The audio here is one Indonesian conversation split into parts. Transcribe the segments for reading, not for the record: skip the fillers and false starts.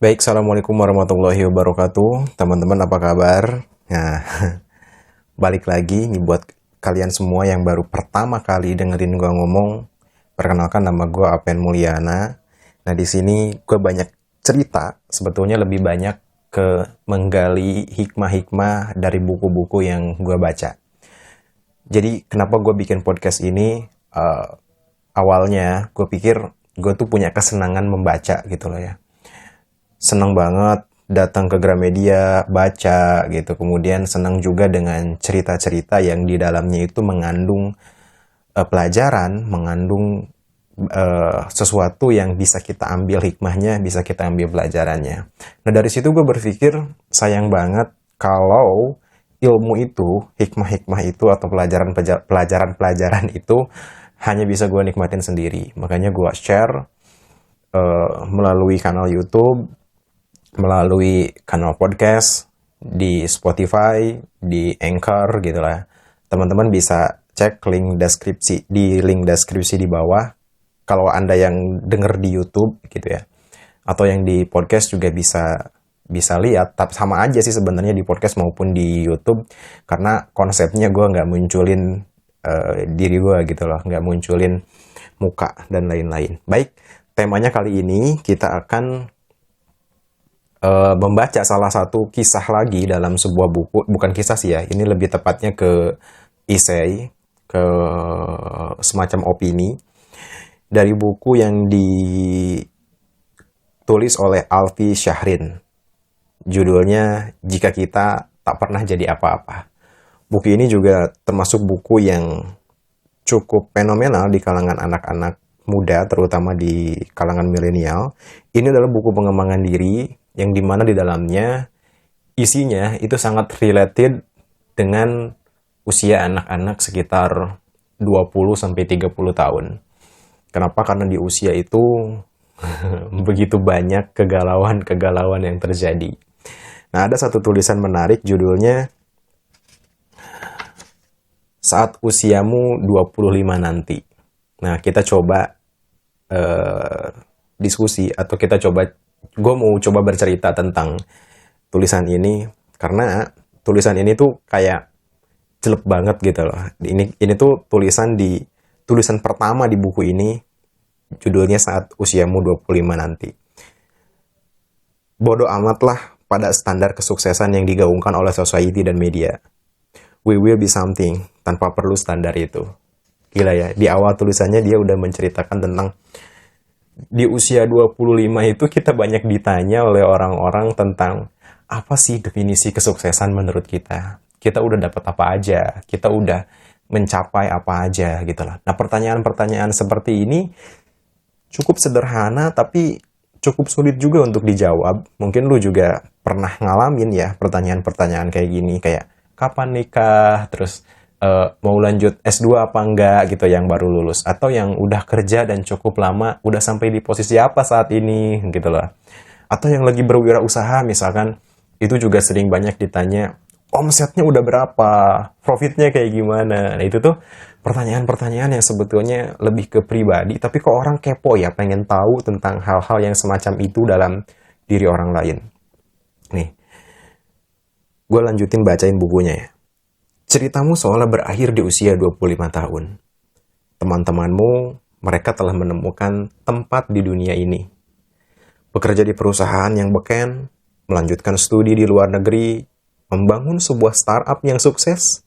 Baik, Assalamualaikum warahmatullahi wabarakatuh. Teman-teman apa kabar? Nah, balik lagi nih buat kalian semua yang baru pertama kali dengerin gua ngomong. Perkenalkan, nama gua Apen Mulyana. Nah, di sini gua banyak cerita, sebetulnya lebih banyak ke menggali hikmah-hikmah dari buku-buku yang gua baca. Jadi, kenapa gua bikin podcast ini? Awalnya gue pikir gue tuh punya kesenangan membaca gitu loh ya. Senang banget datang ke Gramedia, baca gitu. Kemudian senang juga dengan cerita-cerita yang di dalamnya itu mengandung pelajaran, mengandung sesuatu yang bisa kita ambil hikmahnya, bisa kita ambil pelajarannya. Nah, dari situ gue berpikir sayang banget kalau ilmu itu, hikmah-hikmah itu atau pelajaran-pelajaran itu hanya bisa gue nikmatin sendiri. Makanya gue share melalui kanal YouTube, melalui kanal podcast, di Spotify, di Anchor gitu lah. Teman-teman bisa cek link deskripsi di bawah. Kalau Anda yang denger di YouTube gitu ya, atau yang di podcast juga bisa lihat. Tapi sama aja sih sebenarnya di podcast maupun di YouTube, karena konsepnya gue nggak munculin diri gue gitu loh, nggak munculin muka dan lain-lain. Baik, temanya kali ini kita akan membaca salah satu kisah lagi dalam sebuah buku. Bukan kisah sih ya, ini lebih tepatnya ke essay, ke semacam opini dari buku yang ditulis oleh Alfi Syahrin. Judulnya Jika Kita Tak Pernah Jadi Apa-Apa. Buku ini juga termasuk buku yang cukup fenomenal di kalangan anak-anak muda, terutama di kalangan milenial. Ini adalah buku pengembangan diri yang dimana di dalamnya isinya itu sangat related dengan usia anak-anak sekitar 20-30 tahun. Kenapa? Karena di usia itu begitu banyak kegalauan-kegalauan yang terjadi. Nah, ada satu tulisan menarik judulnya Saat Usiamu 25 Nanti. Nah, kita coba diskusi atau gue mau coba bercerita tentang tulisan ini, karena tulisan ini tuh kayak jelek banget gitu loh. Ini tuh tulisan pertama di buku ini, judulnya Saat Usiamu 25 Nanti. Bodoh amatlah pada standar kesuksesan yang digaungkan oleh society dan media. We will be something tanpa perlu standar itu. Gila ya, di awal tulisannya dia udah menceritakan tentang di usia 25 itu kita banyak ditanya oleh orang-orang tentang apa sih definisi kesuksesan menurut kita. Kita udah dapat apa aja, kita udah mencapai apa aja gitu lah. Nah, pertanyaan-pertanyaan seperti ini cukup sederhana tapi cukup sulit juga untuk dijawab. Mungkin lu juga pernah ngalamin ya pertanyaan-pertanyaan kayak gini, kayak kapan nikah, terus mau lanjut S2 apa enggak gitu yang baru lulus, atau yang udah kerja dan cukup lama, udah sampai di posisi apa saat ini gitu loh. Atau yang lagi berwirausaha misalkan, itu juga sering banyak ditanya, omsetnya udah berapa, profitnya kayak gimana. Nah, itu tuh pertanyaan-pertanyaan yang sebetulnya lebih ke pribadi, tapi kok orang kepo ya, pengen tahu tentang hal-hal yang semacam itu dalam diri orang lain. Nih, gue lanjutin bacain bukunya ya. Ceritamu seolah berakhir di usia 25 tahun. Teman-temanmu, mereka telah menemukan tempat di dunia ini. Bekerja di perusahaan yang beken, melanjutkan studi di luar negeri, membangun sebuah startup yang sukses,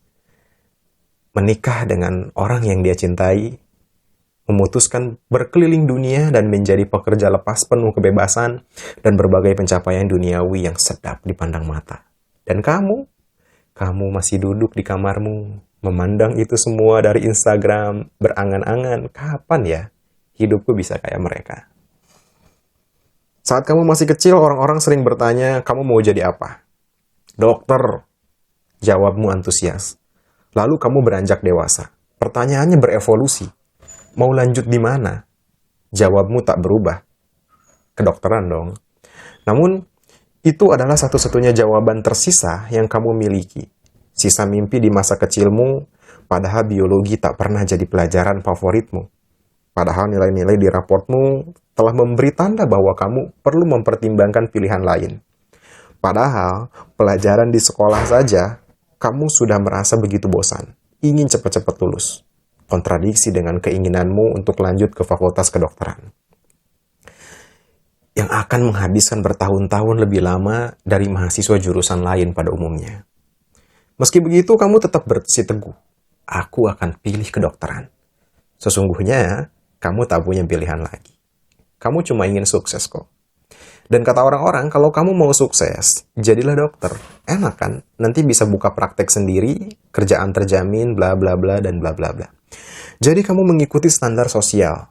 menikah dengan orang yang dia cintai, memutuskan berkeliling dunia dan menjadi pekerja lepas penuh kebebasan dan berbagai pencapaian duniawi yang sedap dipandang mata. Dan kamu masih duduk di kamarmu, memandang itu semua dari Instagram, berangan-angan, kapan ya hidupku bisa kayak mereka? Saat kamu masih kecil, orang-orang sering bertanya, kamu mau jadi apa? Dokter, jawabmu antusias. Lalu kamu beranjak dewasa. Pertanyaannya berevolusi. Mau lanjut di mana? Jawabmu tak berubah. Kedokteran dong. Namun, itu adalah satu-satunya jawaban tersisa yang kamu miliki. Sisa mimpi di masa kecilmu, padahal biologi tak pernah jadi pelajaran favoritmu. Padahal nilai-nilai di raportmu telah memberi tanda bahwa kamu perlu mempertimbangkan pilihan lain. Padahal, pelajaran di sekolah saja, kamu sudah merasa begitu bosan, ingin cepat-cepat lulus. Kontradiksi dengan keinginanmu untuk lanjut ke fakultas kedokteran, yang akan menghabiskan bertahun-tahun lebih lama dari mahasiswa jurusan lain pada umumnya. Meski begitu, kamu tetap bersiteguh. Aku akan pilih kedokteran. Sesungguhnya, kamu tak punya pilihan lagi. Kamu cuma ingin sukses kok. Dan kata orang-orang, kalau kamu mau sukses, jadilah dokter. Enak kan? Nanti bisa buka praktek sendiri, kerjaan terjamin, bla bla bla, dan bla bla bla. Jadi kamu mengikuti standar sosial.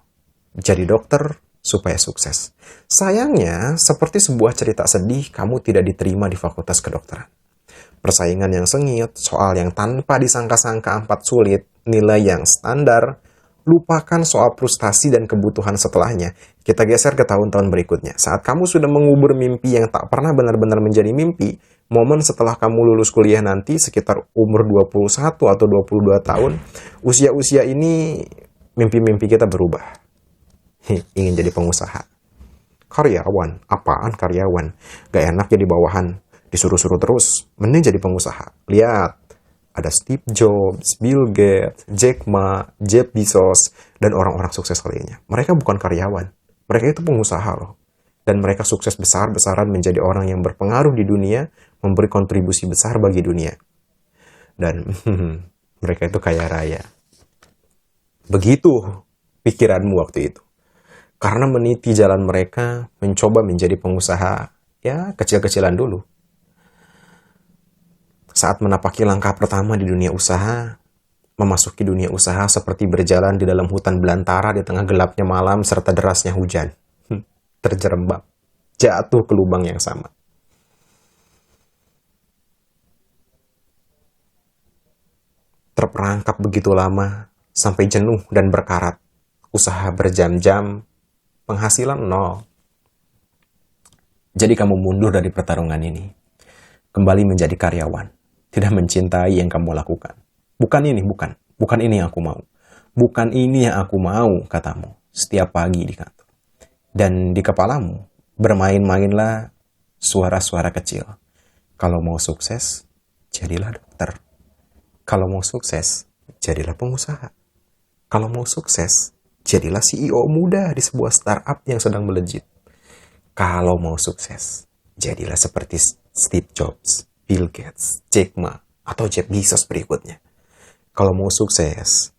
Jadi dokter supaya sukses. Sayangnya, seperti sebuah cerita sedih, kamu tidak diterima di fakultas kedokteran. Persaingan yang sengit, soal yang tanpa disangka-sangka amat sulit, nilai yang standar, lupakan soal frustasi dan kebutuhan setelahnya. Kita geser ke tahun-tahun berikutnya. Saat kamu sudah mengubur mimpi yang tak pernah benar-benar menjadi mimpi, momen setelah kamu lulus kuliah nanti sekitar umur 21 atau 22 tahun, usia-usia ini mimpi-mimpi kita berubah. Ingin jadi pengusaha. Karyawan? Apaan karyawan? Gak enak jadi bawahan. Disuruh-suruh terus. Mending jadi pengusaha. Lihat. Ada Steve Jobs, Bill Gates, Jack Ma, Jeff Bezos, dan orang-orang sukses lainnya. Mereka bukan karyawan. Mereka itu pengusaha loh. Dan mereka sukses besar-besaran menjadi orang yang berpengaruh di dunia, memberi kontribusi besar bagi dunia. Dan mereka itu kaya raya. Begitu pikiranmu waktu itu. Karena meniti jalan mereka, mencoba menjadi pengusaha, ya kecil-kecilan dulu. Saat menapaki langkah pertama di dunia usaha, memasuki dunia usaha seperti berjalan di dalam hutan belantara di tengah gelapnya malam serta derasnya hujan. Terjerembab, jatuh ke lubang yang sama. Terperangkap begitu lama, sampai jenuh dan berkarat. Usaha berjam-jam, penghasilan nol. Jadi kamu mundur dari pertarungan ini. Kembali menjadi karyawan. Tidak mencintai yang kamu lakukan. Bukan ini yang aku mau. Bukan ini yang aku mau, katamu, setiap pagi di kantor. Dan di kepalamu, bermain-mainlah suara-suara kecil. Kalau mau sukses, jadilah dokter. Kalau mau sukses, jadilah pengusaha. Kalau mau sukses, jadilah CEO muda di sebuah startup yang sedang melejit. Kalau mau sukses, jadilah seperti Steve Jobs, Bill Gates, Jack Ma, atau Jeff Bezos berikutnya. Kalau mau sukses,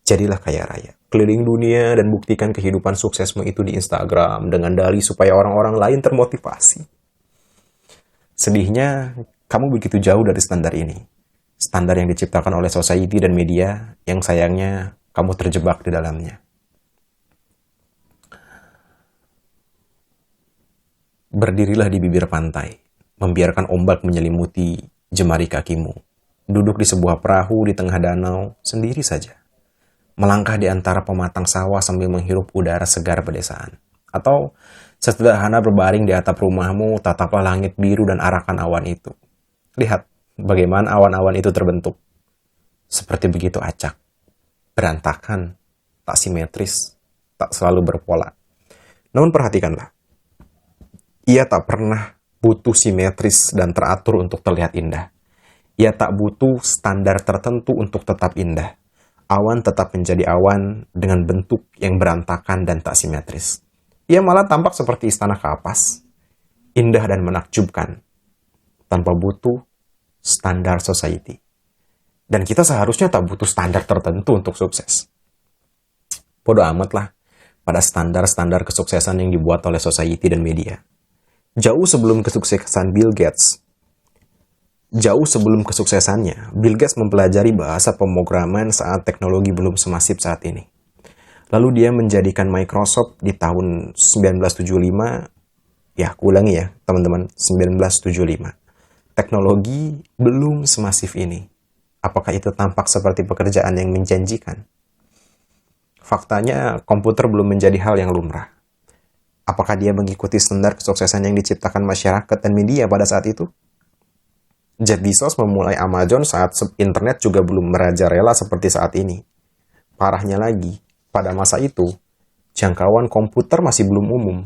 jadilah kaya raya. Keliling dunia dan buktikan kehidupan suksesmu itu di Instagram dengan dalih supaya orang-orang lain termotivasi. Sedihnya, kamu begitu jauh dari standar ini. Standar yang diciptakan oleh society dan media yang sayangnya kamu terjebak di dalamnya. Berdirilah di bibir pantai. Membiarkan ombak menyelimuti jemari kakimu. Duduk di sebuah perahu di tengah danau sendiri saja. Melangkah di antara pematang sawah sambil menghirup udara segar pedesaan. Atau sesederhana berbaring di atap rumahmu, tataplah langit biru dan arahkan awan itu. Lihat bagaimana awan-awan itu terbentuk. Seperti begitu acak, berantakan, tak simetris, tak selalu berpola. Namun perhatikanlah, ia tak pernah butuh simetris dan teratur untuk terlihat indah. Ia tak butuh standar tertentu untuk tetap indah. Awan tetap menjadi awan dengan bentuk yang berantakan dan tak simetris. Ia malah tampak seperti istana kapas, indah dan menakjubkan, tanpa butuh standar society. Dan kita seharusnya tak butuh standar tertentu untuk sukses. Bodoh amat lah pada standar-standar kesuksesan yang dibuat oleh society dan media. Jauh sebelum kesuksesan Bill Gates, Bill Gates mempelajari bahasa pemrograman saat teknologi belum semasif saat ini. Lalu dia menjadikan Microsoft di tahun 1975, ya aku ulangi ya teman-teman, 1975. Teknologi belum semasif ini. Apakah itu tampak seperti pekerjaan yang menjanjikan? Faktanya, komputer belum menjadi hal yang lumrah. Apakah dia mengikuti standar kesuksesan yang diciptakan masyarakat dan media pada saat itu? Jeff Bezos memulai Amazon saat internet juga belum merajalela seperti saat ini. Parahnya lagi, pada masa itu, Jangkauan komputer masih belum umum.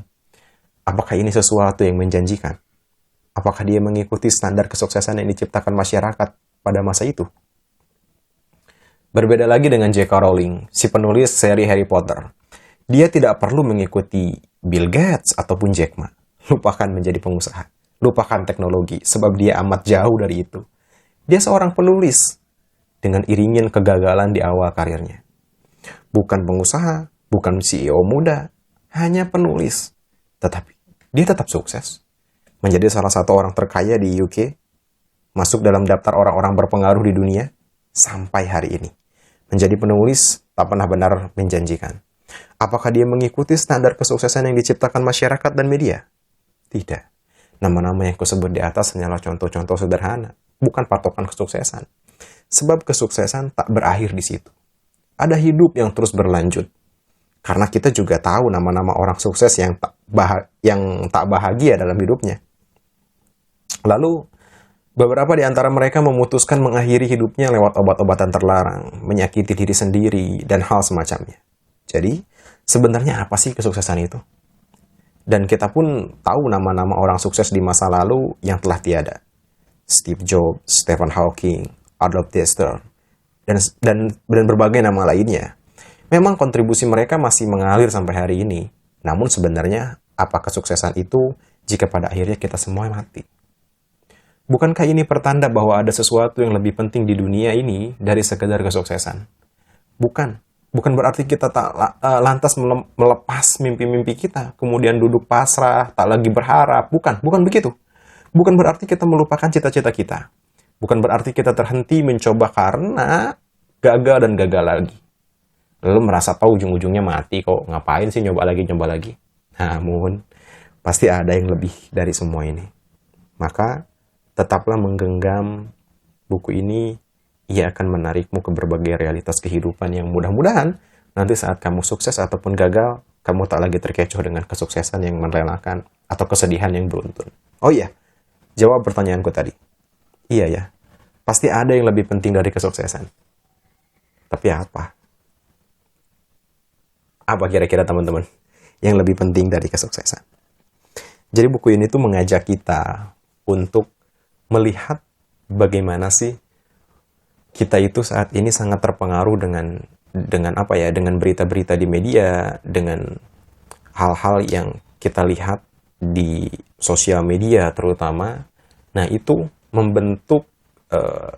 Apakah ini sesuatu yang menjanjikan? Apakah dia mengikuti standar kesuksesan yang diciptakan masyarakat pada masa itu? Berbeda lagi dengan J.K. Rowling, si penulis seri Harry Potter. Dia tidak perlu mengikuti Bill Gates ataupun Jack Ma. Lupakan menjadi pengusaha. Lupakan teknologi, sebab dia amat jauh dari itu. Dia seorang penulis dengan iringin kegagalan di awal karirnya. Bukan pengusaha, bukan CEO muda, hanya penulis. Tetapi dia tetap sukses. Menjadi salah satu orang terkaya di UK, masuk dalam daftar orang-orang berpengaruh di dunia, sampai hari ini. Menjadi penulis tak pernah benar menjanjikan. Apakah dia mengikuti standar kesuksesan yang diciptakan masyarakat dan media? Tidak. Nama-nama yang kusebut di atas hanyalah contoh-contoh sederhana, bukan patokan kesuksesan. Sebab kesuksesan tak berakhir di situ. Ada hidup yang terus berlanjut. Karena kita juga tahu nama-nama orang sukses yang tak bahagia dalam hidupnya. Lalu, beberapa di antara mereka memutuskan mengakhiri hidupnya lewat obat-obatan terlarang, menyakiti diri sendiri, dan hal semacamnya. Jadi, sebenarnya apa sih kesuksesan itu? Dan kita pun tahu nama-nama orang sukses di masa lalu yang telah tiada. Steve Jobs, Stephen Hawking, Adolf Dassler, dan berbagai nama lainnya. Memang kontribusi mereka masih mengalir sampai hari ini. Namun sebenarnya, apa kesuksesan itu jika pada akhirnya kita semua mati? Bukankah ini pertanda bahwa ada sesuatu yang lebih penting di dunia ini dari sekedar kesuksesan? Bukan. Bukan berarti kita tak lantas melepas mimpi-mimpi kita, kemudian duduk pasrah, tak lagi berharap. Bukan begitu. Bukan berarti kita melupakan cita-cita kita. Bukan berarti kita terhenti mencoba karena gagal dan gagal lagi. Lalu merasa tahu ujung-ujungnya mati kok, ngapain sih nyoba lagi. Namun, pasti ada yang lebih dari semua ini. Maka, tetaplah menggenggam buku ini. Ia akan menarikmu ke berbagai realitas kehidupan yang mudah-mudahan nanti saat kamu sukses ataupun gagal, kamu tak lagi terkecoh dengan kesuksesan yang merelakan atau kesedihan yang beruntun. Oh iya, jawab pertanyaanku tadi. Iya ya, pasti ada yang lebih penting dari kesuksesan. Tapi apa? Apa kira-kira teman-teman yang lebih penting dari kesuksesan? Jadi buku ini tuh mengajak kita untuk melihat bagaimana sih kita itu saat ini sangat terpengaruh dengan apa ya, dengan berita-berita di media, dengan hal-hal yang kita lihat di sosial media terutama. Nah, itu membentuk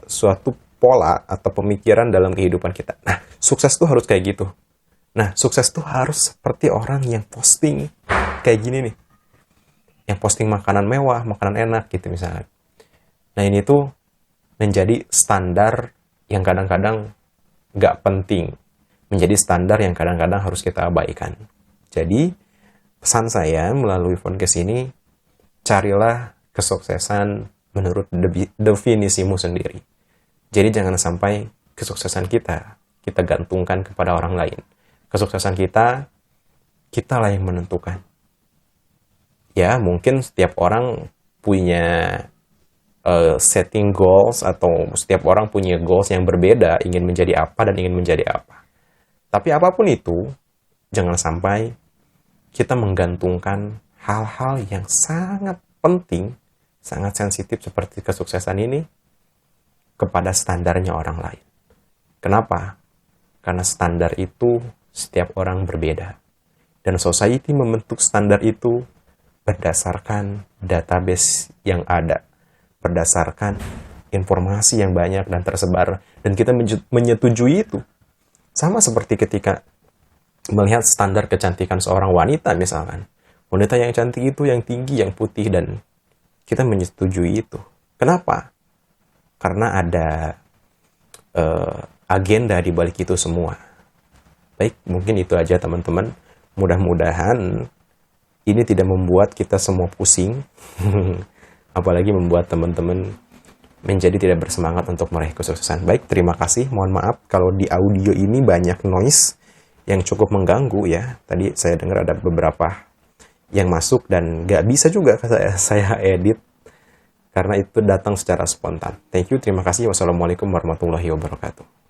suatu pola atau pemikiran dalam kehidupan kita. Nah, sukses tuh harus kayak gitu. Nah, sukses tuh harus seperti orang yang posting kayak gini nih. Yang posting makanan mewah, makanan enak gitu misalnya. Nah, ini tuh menjadi standar yang kadang-kadang nggak penting, menjadi standar yang kadang-kadang harus kita abaikan. Jadi, pesan saya melalui podcast ini, carilah kesuksesan menurut definisimu sendiri. Jadi, jangan sampai kesuksesan kita gantungkan kepada orang lain. Kesuksesan kita lah yang menentukan. Ya, mungkin setiap orang punya setting goals, atau setiap orang punya goals yang berbeda, ingin menjadi apa dan ingin menjadi apa. Tapi apapun itu, jangan sampai kita menggantungkan hal-hal yang sangat penting, sangat sensitif seperti kesuksesan ini kepada standarnya orang lain. Kenapa? Karena standar itu setiap orang berbeda. Dan society membentuk standar itu berdasarkan database yang ada, berdasarkan informasi yang banyak dan tersebar, dan kita menyetujui itu. Sama seperti ketika melihat standar kecantikan seorang wanita misalkan. Wanita yang cantik itu yang tinggi, yang putih, dan kita menyetujui itu. Kenapa? Karena ada agenda di balik itu semua. Baik, mungkin itu aja teman-teman. Mudah-mudahan ini tidak membuat kita semua pusing. Apalagi membuat teman-teman menjadi tidak bersemangat untuk meraih kesuksesan. Baik, terima kasih. Mohon maaf kalau di audio ini banyak noise yang cukup mengganggu ya. Tadi saya dengar ada beberapa yang masuk dan nggak bisa juga saya edit karena itu datang secara spontan. Thank you, terima kasih. Wassalamualaikum warahmatullahi wabarakatuh.